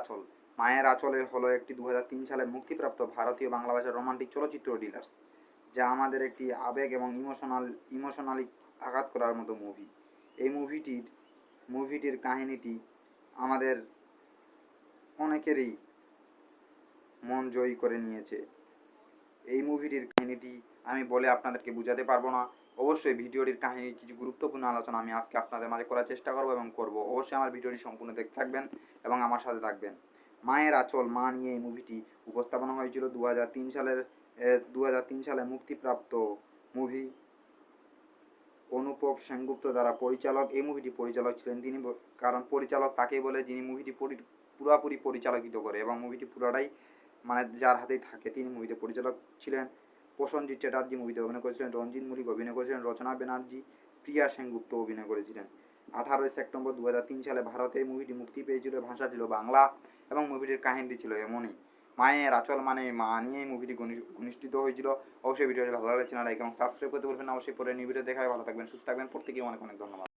আঁচল। মায়ের আঁচলে হলো একটি 2003 সালে মুক্তিপ্রাপ্ত ভারতীয় বাংলা ভাষার রোমান্টিক চলচ্চিত্র ডিলার্স, যা আমাদের একটি আবেগ এবং ইমোশনালি আঘাত করার মতো মুভি। এই মুভিটির কাহিনীটি আমাদের অনেকেরই মন জয়ী করে নিয়েছে। এই মুভিটির কাহিনীটি আমি বলে আপনাদেরকে বোঝাতে পারবো না। অবশ্যই ভিডিওটির কাহিনীর কিছু গুরুত্বপূর্ণ আলোচনা আমি আজকে আপনাদের মাঝে করার চেষ্টা করব এবং করব। অবশ্যই আমার ভিডিওটি সম্পূর্ণ দেখতে থাকবেন এবং আমার সাথে থাকবেন। মায়ের আঁচল মা নিয়ে এই মুভিটি উপস্থাপনা হয়েছিল 2003 সালে মুক্তিপ্রাপ্ত মুভি অনুপম সেনগুপ্ত দ্বারা পরিচালক। এই মুভিটি পরিচালক ছিলেন তিনি, কারণ পরিচালক তাকেই বলে যিনি মুভিটি পুরোপুরি পরিচালকিত করে এবং মুভিটি পুরোটাই মানে যার হাতেই থাকে, তিনি মুভিতে পরিচালক ছিলেন। প্রসেনজিৎ চ্যাটার্জি মুভিতে অভিনয় করেছিলেন, রঞ্জিত মল্লিক অভিনয় করেছিলেন, রচনা ব্যানার্জি, প্রিয়া সেনগুপ্ত অভিনয় করেছিলেন। 18 সেপ্টেম্বর 2003 সালে ভারতে এই মুভিটি মুক্তি পেয়েছিল। ভাষা ছিল বাংলা এবং মুভিটির কাহিনীটি ছিল এমনই। মায়ের আঁচল মানে মা নিয়ে এই মুভিটি ঘনিষ্ঠিত হয়েছিল। অবশ্যই ভিডিওটি ভালো লাগলে চ্যানেল লাইক এবং সাবস্ক্রাইব করতে বলবেন না। অবশ্যই পরে নিউ ভিডিও দেখা হয়। ভালো থাকবেন, সুস্থ থাকবেন, প্রত্যেকেই অনেক অনেক ধন্যবাদ।